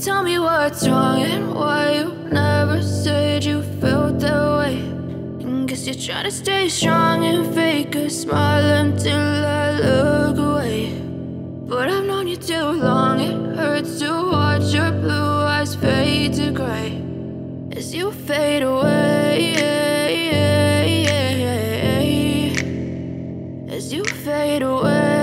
tell me what's wrong and why you never said you felt that way. And guess you're trying to stay strong and fake a smile until I look away. But I've known you too long, it hurts to watch your blue eyes fade to gray as you fade away, as you fade away.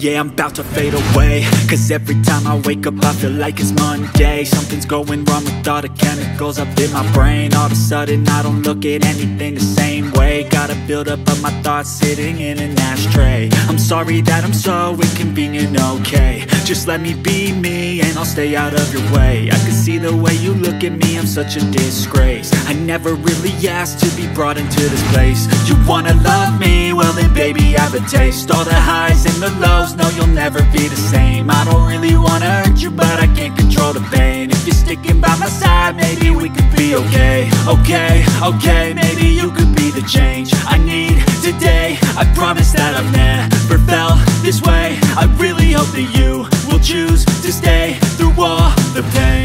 Yeah, I'm about to fade away, cause every time I wake up I feel like it's Monday. Something's going wrong with all the chemicals up in my brain. All of a sudden I don't look at anything the same way. Got a buildup of my thoughts sitting in an ashtray. I'm sorry that I'm so inconvenient, okay. Just let me be me and I'll stay out of your way. I can see the way you look at me, I'm such a disgrace. I never really asked to be brought into this place. You wanna love me? Well then baby I have a taste. All the highs and the lows, no, you'll never be the same. I don't really wanna hurt you, but I can't control the pain. If you're sticking by my side, maybe we could be okay. Okay, maybe you could be the change I need today. I promise that I've never felt this way. I really hope that you will choose